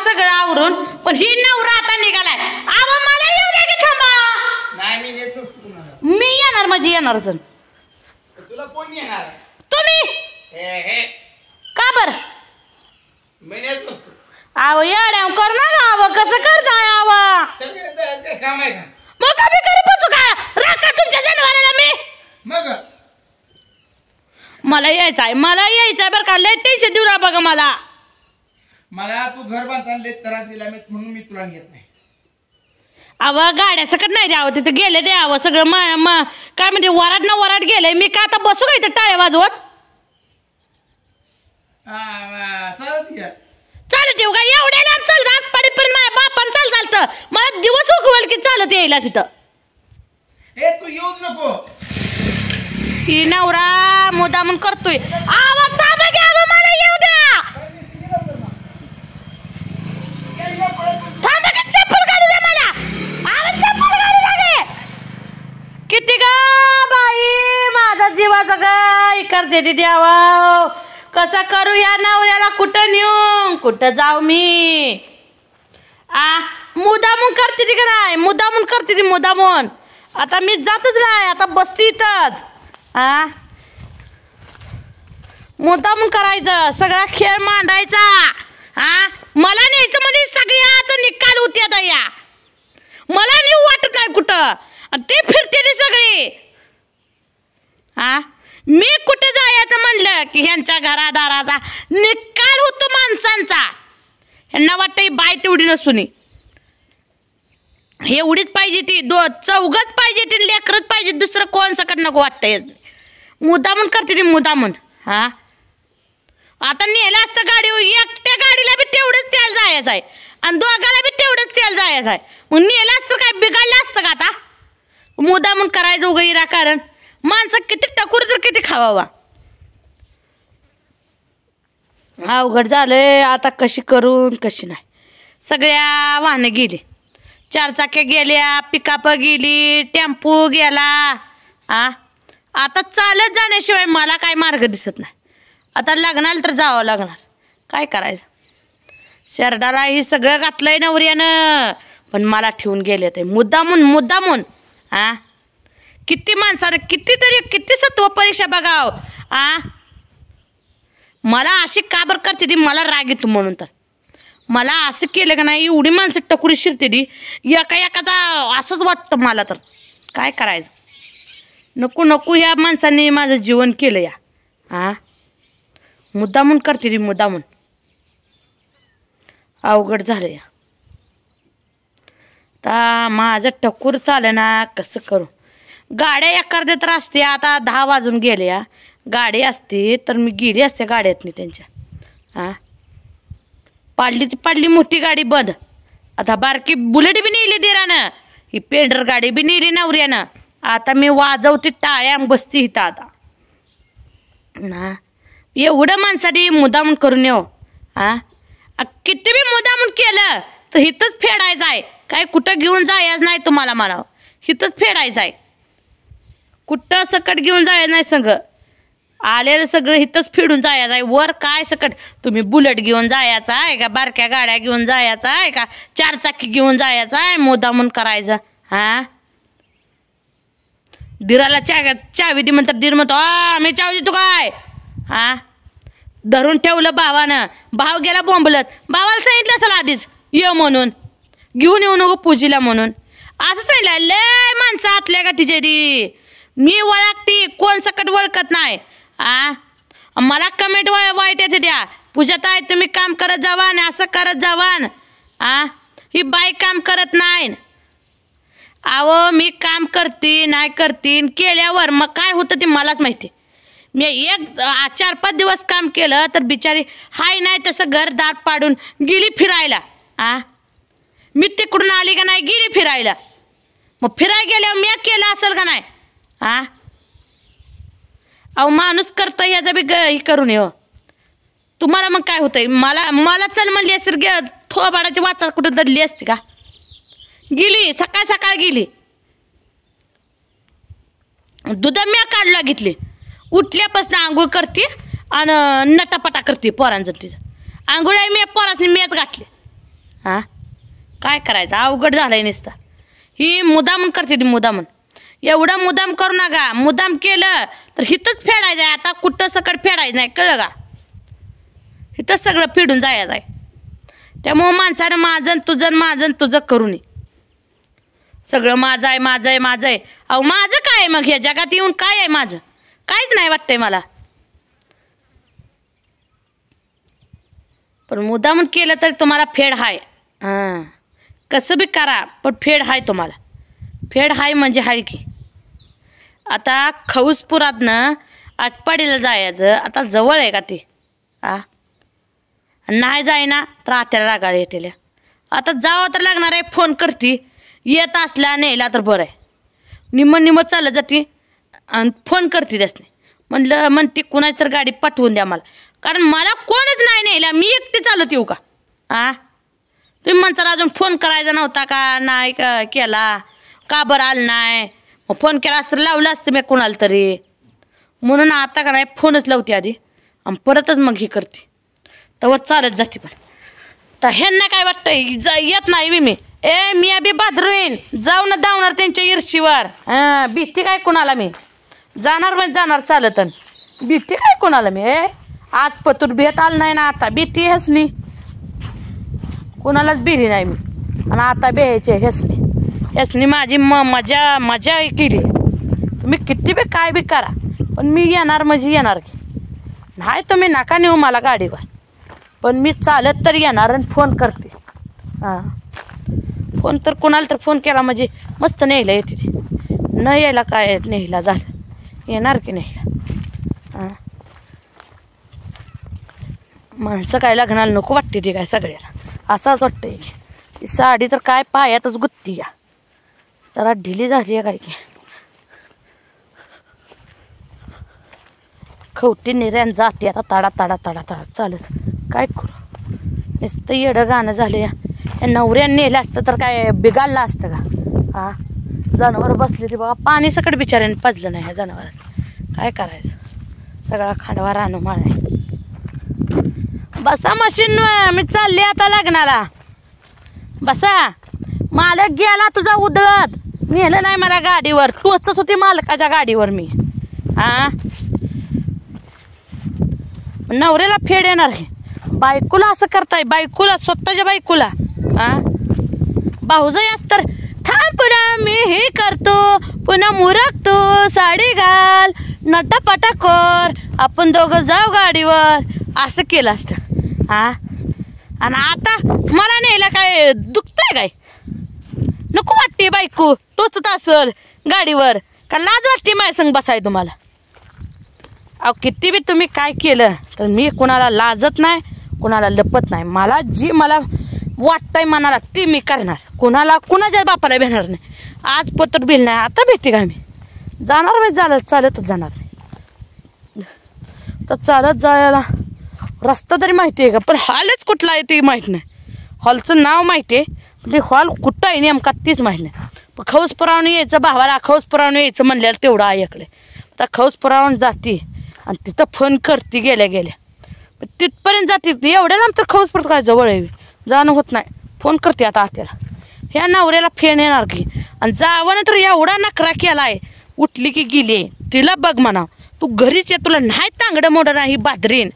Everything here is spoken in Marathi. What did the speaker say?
सगळं आवरून पण ही नवरा आता निघालाय आवा मला येऊ दे की थांबा नाही मी येत नसतो तुम्हाला मी येणार म्हणजे येणार जण तुला कोण येणार तुम्ही हे का बर मी येत नसतो आव येड्या कर ना आव कसं करताय आवा सगळ्यांचं आज काय काम आहे का मग कमी करू बसू का राखा तुमच्या जनावराला मी मग मला यायचंय बरं का लय टेन्शन देऊ ना बघा मला तू घर बांधताना लय त्रास दिला म्हणून मी तुला घेत नाही अव गाड्या सकट नाही द्यावं तिथे गेले द्यावं सगळं काय म्हणजे वराड ना वराड गेलंय मी का आता बसू का इथं टाळ्या वाजवत चालत येऊ का एवढ्या लांब चालत आत पडीपर्यंत माझ्या बापान चालत मला दिवस उगवल की चालत यायला तिथं हे तू येऊच नको ती नवरा मुदामून करतोय आवाज थांबा की आवा मला येऊ द्या थांबा की चप्पल काढू द्या मला आवाज चप्पल काढू लागे किती ग बाई माझा जीवाचा गाय करते ती द्यावा कसा करू या नवऱ्याला कुठं नेऊ कुठं जाऊ मी मुदामून करते ती का नाही मुदामून करते ती मुदामून आता मी जातच नाही आता बसती इथंच मुद्दामून करायचं सगळा खेळ मांडायचा मला न्यायचं म्हणजे सगळ्याच निकाल होती आता या मला नेऊ वाटत नाही कुठं ते फिरते ती सगळी मी कुठे जायचं म्हणलं की ह्यांच्या घरादाराचा निकाल होतो माणसांचा ह्यांना वाटतं बाय तेवढी नसून एवढीच पाहिजे ती चौघच पाहिजे ती लेकरच पाहिजे दुसरं कोण सकट नको वाटतंय मुद्दामून करते ती मुद्दामून आता नेलं असतं गाडी एकट्या गाडीला बी तेवढंच तेल जायचं आहे आणि दोघाला बी तेवढंच तेल जायचं आहे मग नेलं असतं काय बिघडलं असतं का आता मुद्दामून करायचं उगैरा कारण माणसं किती टकूर तर किती खावावा अवघड झालंय आता कशी करून कशी नाही सगळ्या वाहनं गेली चार चाक्या गेल्या पिकाप गेली टेम्पो गेला आता चालत जाण्याशिवाय मला काय मार्ग दिसत नाही आता लग्नाला तर जावं लागणार काय करायचं शरडाला ही सगळं घातलंय नवऱ्यानं पण मला ठेवून गेले ते मुद्दामून किती माणसानं किती सत्व परीक्षा बघाव मला अशी काबर करते ती मला राग येतो म्हणून तर मला असं केलं का नाही एवढी माणसं टकुरी शिरते ती एकाचा असंच वाटतं मला तर काय करायचं नको ह्या माणसाने माझं जीवन केलं या मुद्दामून करते ती मुद्दामून अवघड झालं या आता माझं टकूर चालेल ना कसं करू गाड्या एखाद्या तर असते आता 10 वाजून गेले या गाडी असते तर मी गेली असते गाड्यातनी त्यांच्या पाडली मोठी गाडी बंद आता बारकी बुलेट बी नेली दिरानं ही पेंडर गाडी बी नेली नवऱ्यानं आता मी वाजवते टाळ्या बसती इथं आता एवढं माणसाने मुद्दामून करून येऊ किती बी मुद्दामून केलं तर हिथंच फेडायचं आहे काय कुठं घेऊन जायचं नाही तुम्हाला म्हणावं हिथंच फेडायचं आहे कुठं सकट घेऊन जायचं नाही संग आलेलं सगळं इथंच फिरून जायचं आहे वर काय सकट तुम्ही बुलेट घेऊन जायचं आहे का बारक्या गाड्या घेऊन जायचं आहे का 4 चाकी घेऊन जायचं आहे मुद्दामून करायचं दिराला चावी दे म्हणतात दीर म्हणतो मी चावी देतो काय धरून ठेवलं भावानं भाव गेला बोंबलत भावाला सांगितलं असेल आधीच ये म्हणून घेऊन येऊ नको पूजीला म्हणून असं सांगितलं लय माणसं आतल्या गाठीचे ती मी ओळखती कोण सकट ओळखत नाही मला कमेंट वाईट येते द्या पूजाताई तुम्ही काम करत जावा आणि असं करत जावान ही बाई काम करत नाही मी काम करते नाही करतीन केल्यावर मग काय होतं ते मलाच माहिती मी 4-5 दिवस काम केलं तर बिचारी हाय नाही तसं घरदार पाडून गेली फिरायला मी तिकडून आली का नाही गेली फिरायला मग फिरायला गेल्यावर मी केलं असेल का नाही माणूस करतो ह्याचा बी हे करून ये तुम्हाला मग काय होतंय मला चल म्हणली असेल थोबाडाची वाचा कुठं धरली असते का गेली सकाळ गेली दूध मी काढला घेतली उठल्यापासून आंघोळ करते आणि नटापटा करते पोरांचं तिचं आंघोळ आहे मी पोरासनी मीच घातली हां काय करायचं अवघड झालंय नुसतं ही मुदामून करते ती मुदामून एवढं मुदाम करू नका मुदाम केलं तर हिथंच फेडायचं आहे आता कुठं सकट फेडायचं नाही कळलं का हिथंच सगळं फेडून जायचं आहे त्यामुळं माणसानं माझं तुझं करू नये सगळं माझं आहे माझं आहे माझं आहे अहो माझं काय आहे मग ह्या जगात येऊन काय आहे माझं काहीच नाही वाटतंय मला पण मुद्दामून केलं तर तुम्हाला फेड हाय हां कसं बी करा पण फेड हाय तुम्हाला फेड हाय म्हणजे हाय की आता खौसपुरातनं आटपाडीला जायचं आता जवळ आहे का ते नाही जाईना तर आत्याला रागाला येतील आता जावं तर लागणार आहे फोन करते येत असला नेला तर बरं आहे निम्म चालत जाते आणि फोन करते त्यासने म्हणते कुणाची तर गाडी पाठवून द्या मला कारण मला कोणच नाही नेला मी एकटी चालत येऊ का तुम्ही म्हणता अजून फोन करायचा नव्हता का नाही केला का बरं आलं नाही मग फोन केला असं लावलं असतं मी कोणाला तरी म्हणून आता का नाही फोनच लावते आधी आणि परतच मग ही करते तर चालत जाते पण तर ह्यांना काय वाटतंय येत नाही मी मी बी बादरून जाऊन धावणार त्यांच्या इर्षीवर भीती काय कोणाला मी जाणार म्हणजे जाणार चालत भीती काय कोणाला मी आज पतूर भेट आलं नाही ना आता भीती हेसनी कोणालाच बिरी नाही मी आणि आता बेहायचे हेसनी माझी मजा केली तुम्ही किती बी काय बी करा पण मी येणार म्हणजे येणार की नाही तुम्ही नका नेऊ मला गाडीवर पण मी चालत तर येणार आणि फोन करते फोन तर कोणाला तर फोन केला म्हणजे मस्त न्यायला येते न यायला काय न्यायला झालं येणार की न्यायला माणसं काय लग्नाला नको वाटते ते काय सगळ्याला असंच वाटतंय की साडी तर काय पायातच गुत्ती या जरा ढिली झाली आहे काय की खवटी निर्यान जाते आता ताडा चालत काय करू नुसतं येडं गाणं झालं या नवऱ्यानं नेलं असतं तर काय बिघाडलं असतं का जनावर बसले ते बघा पाणी सकट बिचाऱ्याने पाजलं नाही ह्या जनावराचं काय करायचं सगळा खांडवा राहणं माळ आहे बसा मशीन मी चालले आता लग्नाला बसा मालक गेला तुझा उधळत नेलं नाही मला गाडीवर टोचत होती मालकाच्या गाडीवर मी नवऱ्याला फेड येणार आहे बायकोला असं करताय बायकोला स्वतःच्या बायकोला भाऊजाई तर थांब पुन्हा मी हे करतो पुन्हा मुरकतो साडी घाल नटापटा कर आपण दोघं जाऊ गाडीवर असं केलं असतं आणि आता मला न्यायला काय दुखतंय काय नको वाटते बायको टोचत असल गाडीवर का लाज वाटते माझ्या संग बसाय तुम्हाला अहो किती बी तुम्ही काय केलं तर मी कुणाला लाजत नाही कुणाला लपत नाही मला जी मला वाटतंय मनाला ती मी करणार कुणाच्या बापाला भेटणार नाही आज पत्र बिल नाही आता भेटते का मी जाणार मी चालतच जाणार नाही तर चालत जायला रस्ता तरी माहिती आहे का पण हॉलच कुठला आहे ते माहीत नाही हॉलचं नाव माहिती आहे पण ते हॉल कुठं आहे नेमका तीच माहीत नाही पण खौसपुरावून यायचं भावाला खौसपुरावून यायचं म्हणल्याला तेवढं ऐकलं आता खौसपुरावून जाते आणि तिथं फोन करते गेल्या पण तिथपर्यंत जाते एवढ्या नंतर खौसपुरात काय जवळ आहे जाणं होत नाही फोन करते आता आत्याला ह्या नवऱ्याला फेण येणार की आणि जावं तर एवढा नखरा केला आहे उठली की गेली तिला बघ म्हणा तू घरीच ये तुला नाही तांगडं मोडं नाही बादरीन